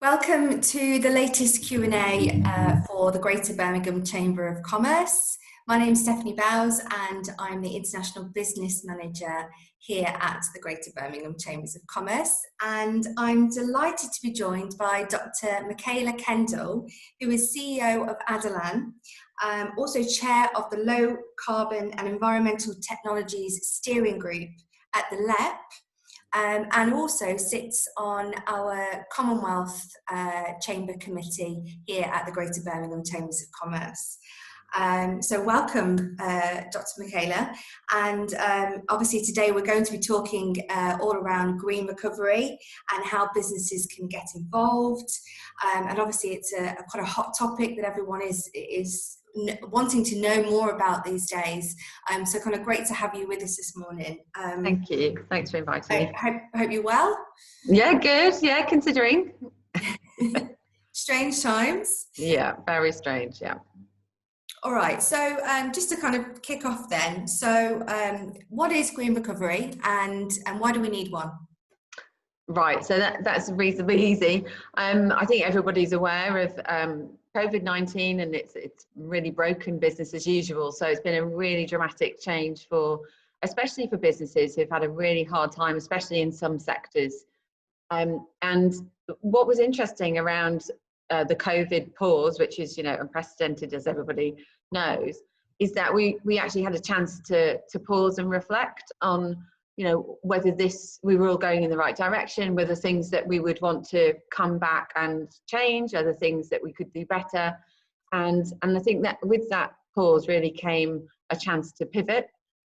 Welcome to the latest Q&A for the Greater Birmingham Chamber of Commerce. My name is Stefanie Bowes and I'm the International Business Manager here at the Greater Birmingham Chambers of Commerce, and I'm delighted to be joined by Dr. Michaela Kendall, who is CEO of Adelan, also Chair of the Low Carbon and Environmental Technologies Steering Group at the LEP, and also sits on our Commonwealth Chamber Committee here at the Greater Birmingham Chambers of Commerce. So welcome, Dr. Michaela, and obviously today we're going to be talking all around green recovery and how businesses can get involved, and obviously it's quite a hot topic that everyone is wanting to know more about these days. So kind of great to have you with us this morning. Thank you. Thanks for inviting me. I hope you're well. Yeah, good. Yeah, considering. Strange times. Yeah, very strange. Yeah. All right. So just to kind of kick off then. So what is green recovery and why do we need one? Right. So that's reasonably easy. I think everybody's aware of COVID-19 and it's really broken business as usual. So it's been a really dramatic change especially for businesses who've had a really hard time, especially in some sectors. And what was interesting around the COVID pause, which is, unprecedented as everybody knows, is that we actually had a chance to pause and reflect on, whether we were all going in the right direction, whether things that we would want to come back and change, other things that we could do better. And I think that with that pause really came a chance to pivot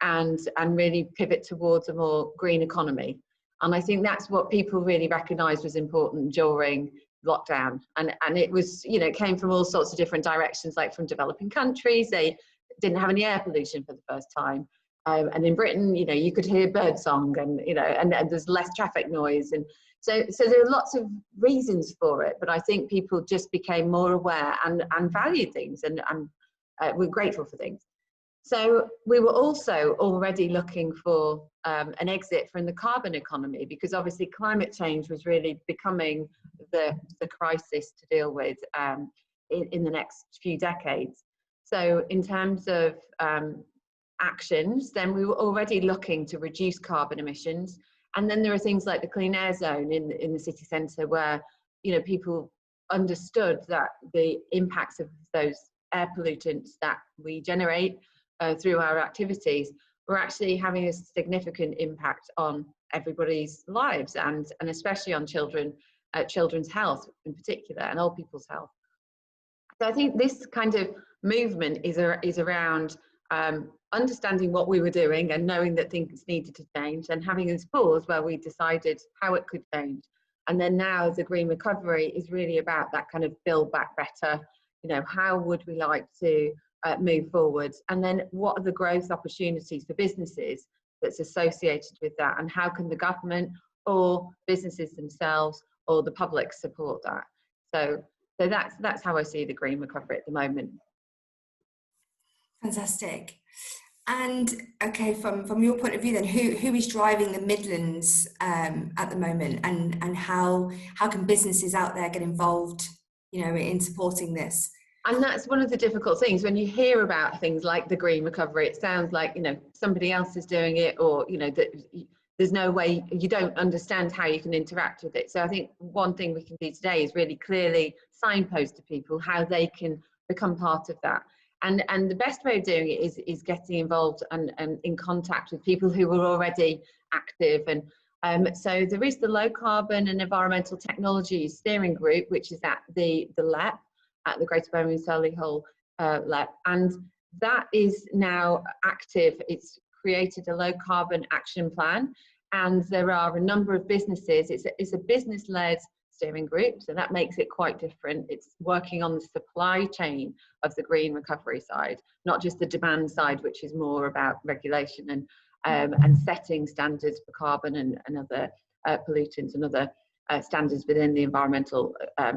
and really pivot towards a more green economy. And I think that's what people really recognised was important during lockdown. And it was, it came from all sorts of different directions, like from developing countries. They didn't have any air pollution for the first time. And in Britain, you could hear birdsong and there's less traffic noise. And so there are lots of reasons for it, but I think people just became more aware and valued things and were grateful for things. So we were also already looking for an exit from the carbon economy, because obviously climate change was really becoming the crisis to deal with in the next few decades. So in terms of actions, then we were already looking to reduce carbon emissions. And then there are things like the clean air zone in the city centre where, people understood that the impacts of those air pollutants that we generate through our activities were actually having a significant impact on everybody's lives and especially on children's health in particular, and old people's health. So I think this kind of movement is around understanding what we were doing and knowing that things needed to change, and having this pause where we decided how it could change. And then now the green recovery is really about that kind of build back better. How would we like to move forward? And then what are the growth opportunities for businesses that's associated with that? And how can the government or businesses themselves or the public support that? So that's how I see the green recovery at the moment. Fantastic. And okay, from your point of view then, who is driving the Midlands at the moment, and how can businesses out there get involved, in supporting this? And that's one of the difficult things when you hear about things like the green recovery. It sounds like somebody else is doing it, or that there's no way, you don't understand how you can interact with it. So I think one thing we can do today is really clearly signpost to people how they can become part of that. And the best way of doing it is getting involved and in contact with people who are already active. And so there is the Low Carbon and Environmental Technologies Steering Group, which is at the LEP, at the Greater Birmingham Solihull LEP. And that is now active. It's created a low carbon action plan. And there are a number of businesses. It's a business-led steering group, so that makes it quite different. It's working on the supply chain of the green recovery side, not just the demand side, which is more about regulation and setting standards for carbon and other pollutants and other standards within the environmental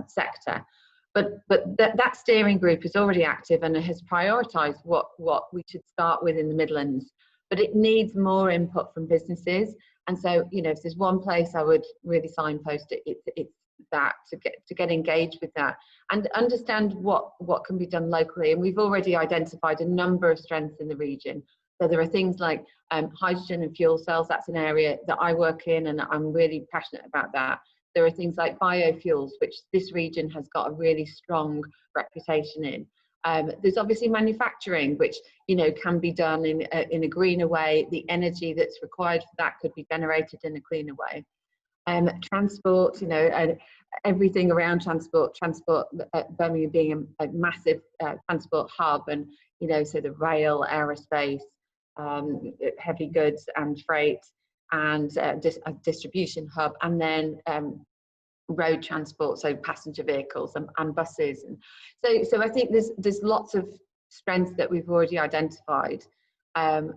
sector. But that steering group is already active and has prioritised what we should start with in the Midlands. But it needs more input from businesses. And so, if there's one place I would really signpost it, it's that, to get engaged with that, and understand what can be done locally. And we've already identified a number of strengths in the region. So there are things like hydrogen and fuel cells. That's an area that I work in, and I'm really passionate about that. There are things like biofuels, which this region has got a really strong reputation in. There's obviously manufacturing, which, you know, can be done in a greener way. The energy that's required for that could be generated in a cleaner way. Transport, you know, and everything around transport, Birmingham being a massive transport hub, and, you know, so the rail, aerospace, heavy goods and freight, and a distribution hub, and then road transport, so passenger vehicles and buses. And so I think there's lots of strengths that we've already identified, and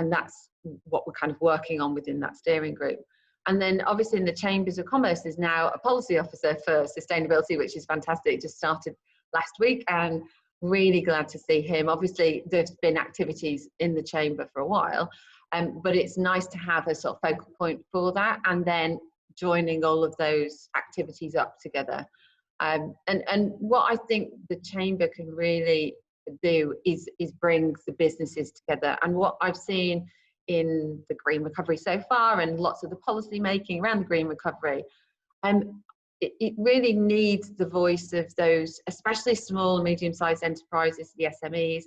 that's what we're kind of working on within that steering group. And then obviously in the Chambers of Commerce is now a policy officer for sustainability, which is fantastic. It just started last week, and really glad to see him. Obviously there's been activities in the Chamber for a while, but it's nice to have a sort of focal point for that, and then joining all of those activities up together. And what I think the Chamber can really do is brings the businesses together. And what I've seen in the green recovery so far, and lots of the policy making around the green recovery, it really needs the voice of those, especially small and medium-sized enterprises, the SMEs,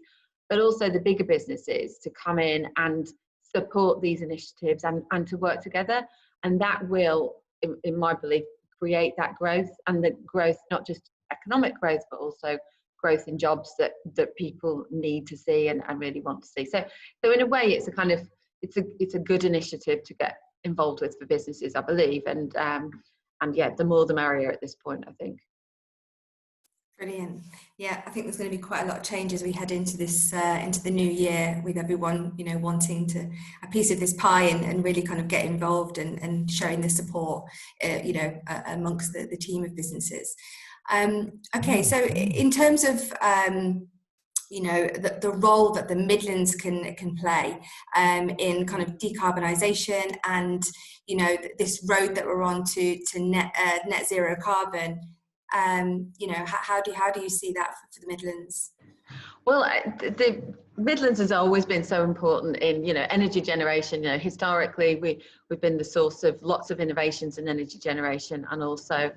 but also the bigger businesses, to come in and support these initiatives and to work together. And that will, in my belief, create that growth, and the growth, not just economic growth, but also growth in jobs that people need to see and really want to see. So in a way, it's a kind of, it's a good initiative to get involved with for businesses, I believe. And yeah, the more the merrier at this point, I think. Brilliant. Yeah, I think there's going to be quite a lot of change as we head into this into the new year, with everyone, you know, wanting to a piece of this pie and really kind of get involved and showing the support, you know, amongst the team of businesses. Okay, so in terms of you know, the role that the Midlands can play in kind of decarbonisation, and, you know, this road that we're on to net zero carbon. You know, how do you see that for the Midlands? Well, the Midlands has always been so important in, you know, energy generation. You know, historically we've been the source of lots of innovations in energy generation, and also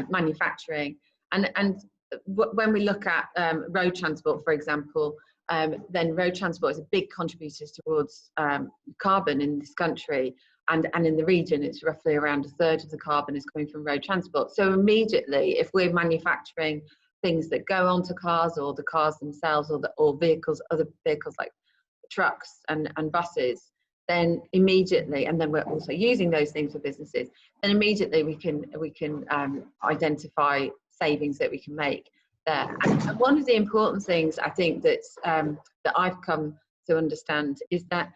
manufacturing. And when we look at road transport, for example, then road transport is a big contributor towards carbon in this country. And in the region, it's roughly around 1/3 of the carbon is coming from road transport. So immediately, if we're manufacturing things that go onto cars, or the cars themselves, or vehicles, other vehicles like trucks and buses, then immediately, and then we're also using those things for businesses, then immediately we can identify savings that we can make there. And one of the important things I think that I've come to understand is that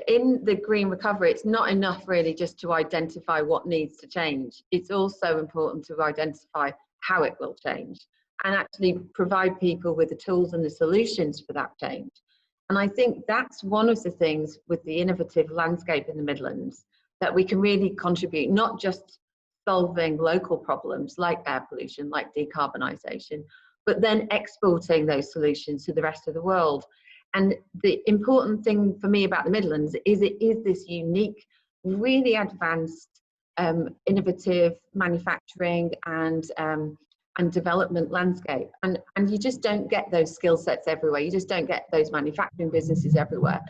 in the green recovery, it's not enough really just to identify what needs to change. It's also important to identify how it will change, and actually provide people with the tools and the solutions for that change. And I think that's one of the things with the innovative landscape in the Midlands, that we can really contribute, not just solving local problems like air pollution, like decarbonisation, but then exporting those solutions to the rest of the world. And the important thing for me about the Midlands is it is this unique, really advanced, innovative manufacturing and development landscape. And you just don't get those skill sets everywhere. You just don't get those manufacturing businesses everywhere.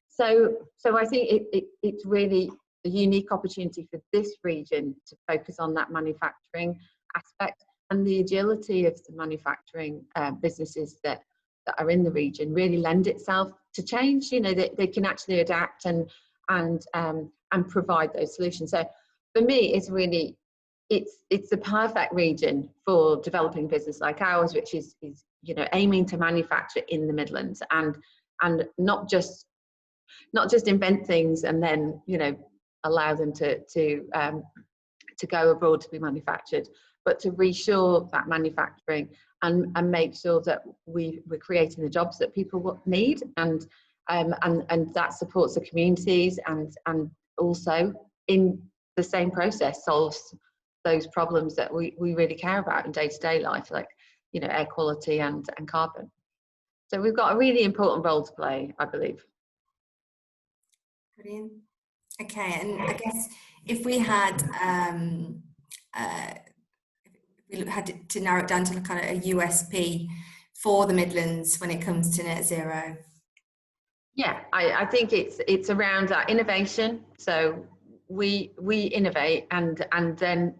So I think it's really a unique opportunity for this region to focus on that manufacturing aspect, and the agility of the manufacturing businesses that are in the region really lend itself to change. You know, they can actually adapt and provide those solutions. So for me, it's really, it's the perfect region for developing business like ours, which is you know, aiming to manufacture in the Midlands, and not just invent things and then, you know, allow them to go abroad to be manufactured, but to reshore that manufacturing and make sure that we're creating the jobs that people need, and that supports the communities, and also in the same process solves those problems that we really care about in day-to-day life, like, you know, air quality and carbon. So we've got a really important role to play, I believe. Brilliant. Okay, and I guess if we had to narrow it down to kind of a USP for the Midlands when it comes to net zero. Yeah, I think it's around our innovation. So we innovate, and then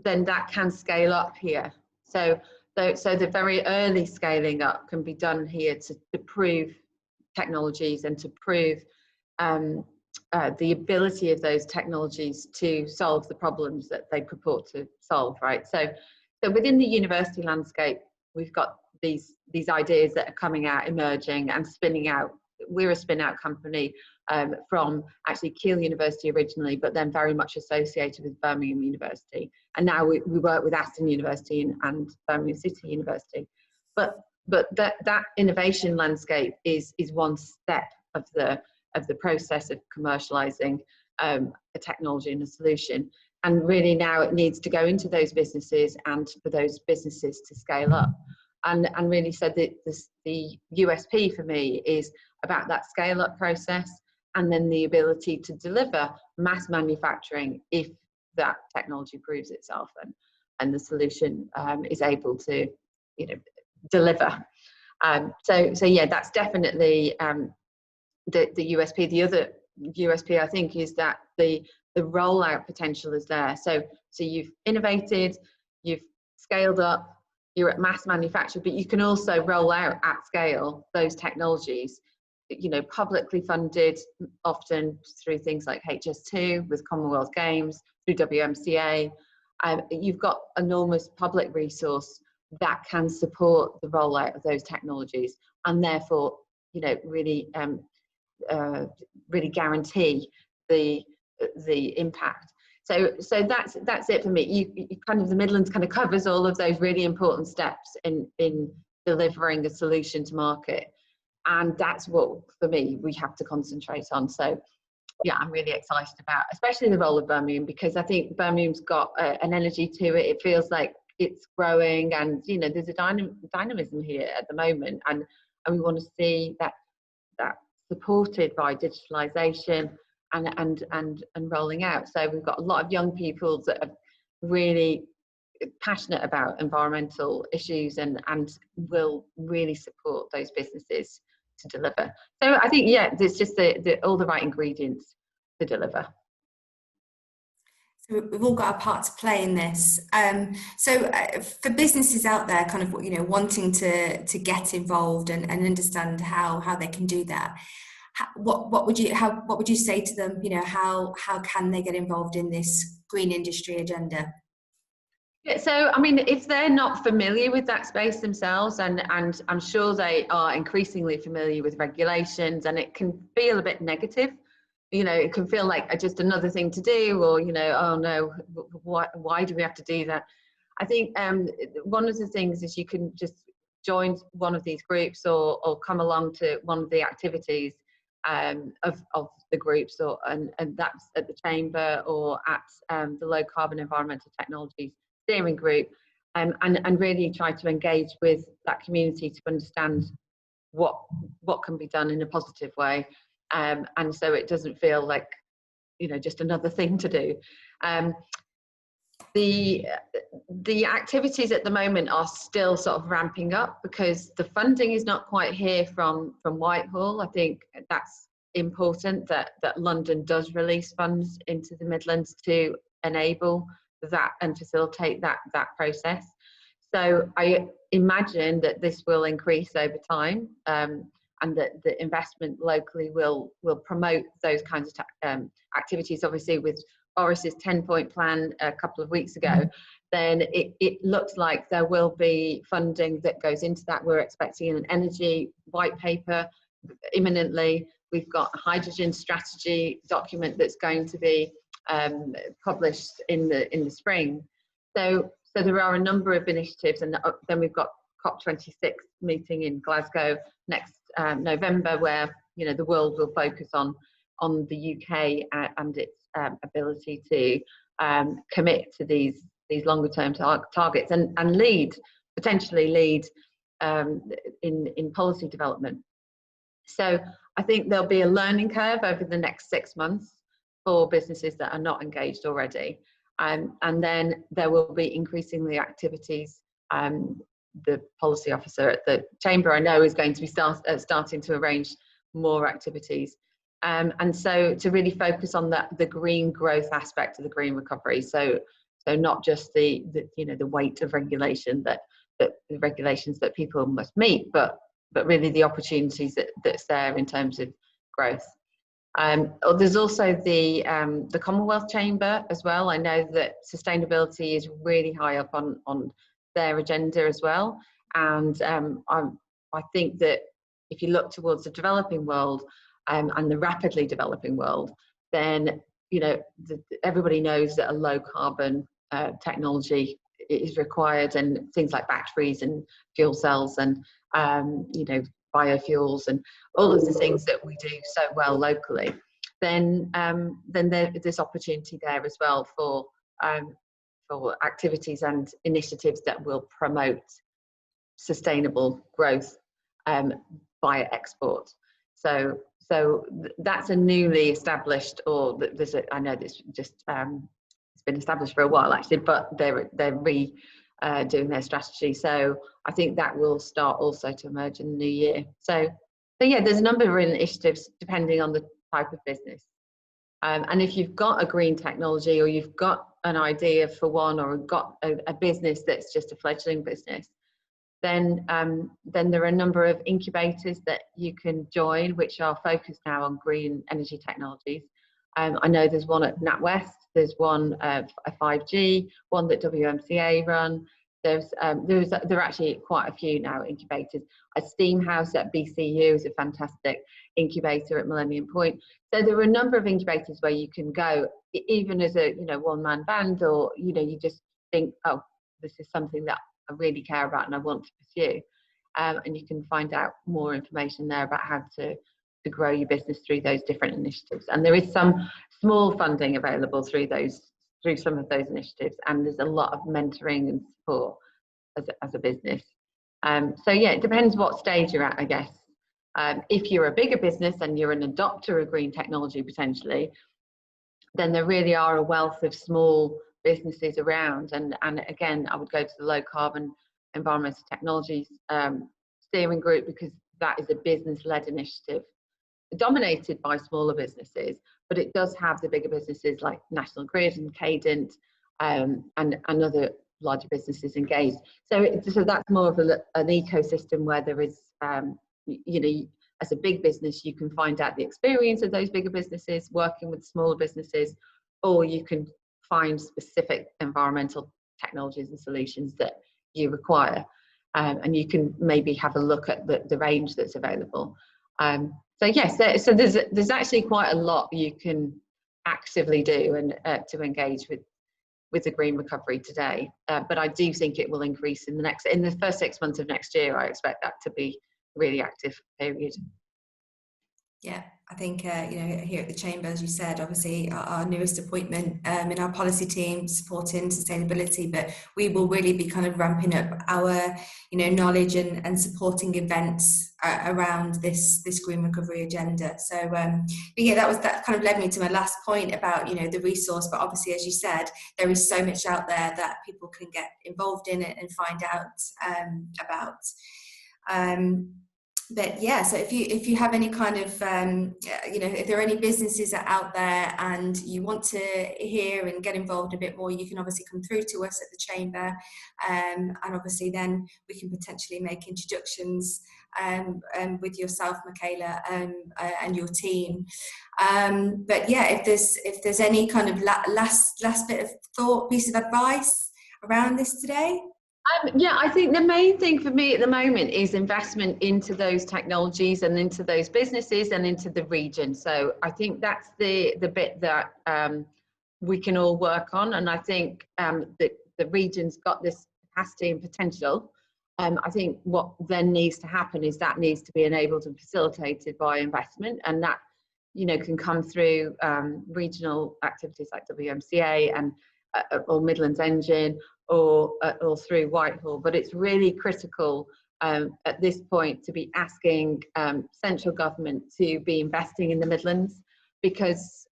that can scale up here. So the very early scaling up can be done here to prove technologies and to prove the ability of those technologies to solve the problems that they purport to solve, right? So within the university landscape, we've got these ideas that are coming out, emerging and spinning out. We're a spin-out company from actually Keele University originally, but then very much associated with Birmingham University. And now we work with Aston University and Birmingham City University. But that innovation landscape is one step of the process of commercializing a technology and a solution. And really now it needs to go into those businesses and for those businesses to scale up. And really, so the USP for me is about that scale up process, and then the ability to deliver mass manufacturing if that technology proves itself and the solution is able to, you know, deliver. So yeah, that's definitely the USP. The other USP, I think, is that the rollout potential is there. So you've innovated, you've scaled up, you're at mass manufacture, but you can also roll out at scale those technologies, you know, publicly funded, often through things like HS2 with Commonwealth Games, through WMCA. You've got enormous public resource that can support the rollout of those technologies, and therefore, you know, really guarantee the impact. So that's it for me. You kind of, the Midlands kind of covers all of those really important steps in delivering a solution to market, and that's what, for me, we have to concentrate on. So yeah, I'm really excited about, especially the role of Birmingham, because I think Birmingham's got an energy to it. It feels like it's growing, and you know, there's a dynamism here at the moment, and we want to see that supported by digitalization and rolling out. So we've got a lot of young people that are really passionate about environmental issues and will really support those businesses to deliver. So I think, yeah, there's just all the right ingredients to deliver. So we've all got a part to play in this. So for businesses out there, kind of, you know, wanting to get involved and understand how they can do that, what would you say to them? You know, how can they get involved in this green industry agenda? Yeah, so I mean, if they're not familiar with that space themselves, and I'm sure they are increasingly familiar with regulations, and it can feel a bit negative. You know, it can feel like just another thing to do, or, you know, oh no, why do we have to do that? I think one of the things is you can just join one of these groups or come along to one of the activities of the groups, and that's at the Chamber or at the Low Carbon Environmental Technologies Steering Group, and really try to engage with that community to understand what can be done in a positive way. And so it doesn't feel like, you know, just another thing to do. The activities at the moment are still sort of ramping up because the funding is not quite here from Whitehall. I think that's important that London does release funds into the Midlands to enable that and facilitate that process. So I imagine that this will increase over time, and that the investment locally will promote those kinds of activities. Obviously, with Boris's 10-point plan a couple of weeks ago, then it looks like there will be funding that goes into that. We're expecting an energy white paper imminently. We've got a hydrogen strategy document that's going to be published in the spring. So there are a number of initiatives, and then we've got COP26 meeting in Glasgow next November, where, you know, the world will focus on on the UK and its ability to commit to these longer term targets and potentially lead in policy development. So I think there'll be a learning curve over the next 6 months for businesses that are not engaged already. And then there will be increasingly activities. The policy officer at the Chamber, I know, is going to be starting to arrange more activities. And so to really focus on the green growth aspect of the green recovery. So not just the weight of regulation that the regulations that people must meet, but really the opportunities that's there in terms of growth. There's also the Commonwealth Chamber as well. I know that sustainability is really high up on their agenda as well. And I think that if you look towards the developing world and the rapidly developing world, then everybody knows that a low carbon technology is required, and things like batteries and fuel cells and biofuels and all of the things that we do so well locally, then there's opportunity there as well for activities and initiatives that will promote sustainable growth via export. So that's a newly established, or I know this just it's been established for a while actually, but they're doing their strategy. So I think that will start also to emerge in the new year. So yeah, there's a number of initiatives depending on the type of business. And if you've got a green technology, or you've got an idea for one, or got a business that's just a fledgling business, then there are a number of incubators that you can join, which are focused now on green energy technologies. I know there's one at NatWest, there's one a 5G, one that WMCA run. There are actually quite a few now incubators. A steam house at BCU is a fantastic incubator at Millennium Point. So there are a number of incubators where you can go, even as a one-man band, or you just think, oh, this is something that I really care about and I want to pursue. And you can find out more information there about how to grow your business through those different initiatives. And there is some small funding available through some of those initiatives, and there's a lot of mentoring and support as a business. So yeah, it depends what stage you're at, I guess. If you're a bigger business and you're an adopter of green technology potentially, then there really are a wealth of small businesses around. And again, I would go to the low carbon environmental technologies steering group, because that is a business-led initiative dominated by smaller businesses, but it does have the bigger businesses like National Grid and Cadent and other larger businesses engaged. So that's more of an ecosystem where there is, as a big business, you can find out the experience of those bigger businesses working with smaller businesses, or you can find specific environmental technologies and solutions that you require, and you can maybe have a look at the range that's available. So yes, so there's actually quite a lot you can actively do and to engage with the green recovery today. But I do think it will increase in the first 6 months of next year. I expect that to be a really active period. Yeah, I think, here at the Chamber, as you said, obviously our newest appointment in our policy team supporting sustainability, but we will really be kind of ramping up our, knowledge and supporting events around this green recovery agenda. So, but yeah, that kind of led me to my last point about, the resource. But obviously, as you said, there is so much out there that people can get involved in it and find out about. But yeah, so if you have any kind of, if there are any businesses out there and you want to hear and get involved a bit more, you can obviously come through to us at the Chamber, and obviously then we can potentially make introductions with yourself, Michaela, and your team. But yeah, if there's any kind of last bit of thought, piece of advice around this today. Yeah, I think the main thing for me at the moment is investment into those technologies and into those businesses and into the region. So I think that's the bit that we can all work on. And I think that the region's got this capacity and potential. I think what then needs to happen is that needs to be enabled and facilitated by investment. And that can come through regional activities like WMCA and or Midlands Engine or through Whitehall. But it's really critical at this point to be asking central government to be investing in the Midlands, because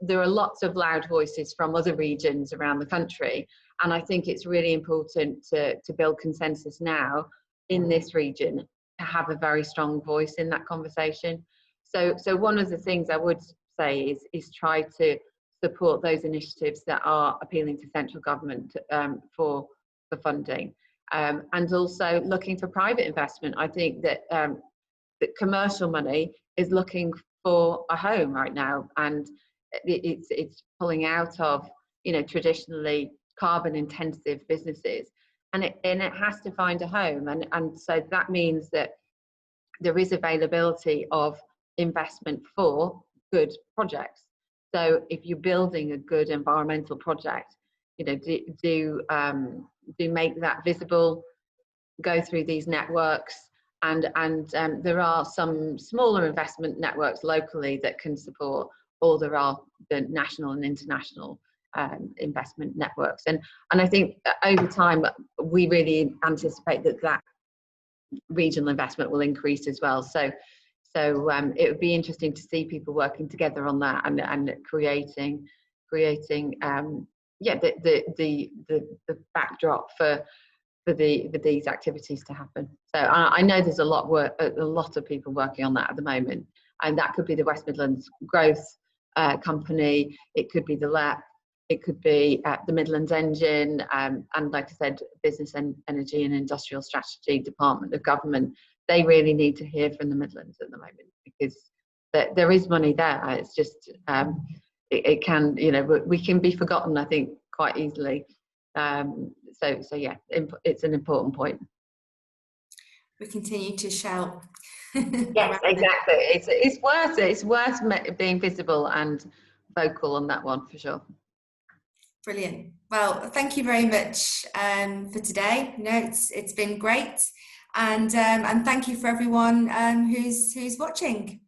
there are lots of loud voices from other regions around the country, and I think it's really important to build consensus now in this region to have a very strong voice in that conversation. So one of the things I would say is try to support those initiatives that are appealing to central government for funding, and also looking for private investment. I think that that commercial money is looking for a home right now, and it's pulling out of traditionally carbon intensive businesses, and it has to find a home, and so that means that there is availability of investment for good projects. So if you're building a good environmental project, do make that visible, go through these networks, and there are some smaller investment networks locally that can support, or there are the national and international investment networks, and I think over time we really anticipate that regional investment will increase as well. So it would be interesting to see people working together on that and creating the backdrop for these activities to happen. So I know there's a lot of people working on that at the moment, and that could be the West Midlands Growth Company, it could be the LEP, it could be the Midlands Engine, and like I said, Business and Energy and Industrial Strategy Department of Government. They really need to hear from the Midlands at the moment, because there is money there. It's just it can, we can be forgotten, I think, quite easily. So yeah, it's an important point. We continue to shout. Yes, exactly. It's worth it. It's worth being visible and vocal on that one, for sure. Brilliant. Well, thank you very much for today. It's been great, and thank you for everyone who's watching.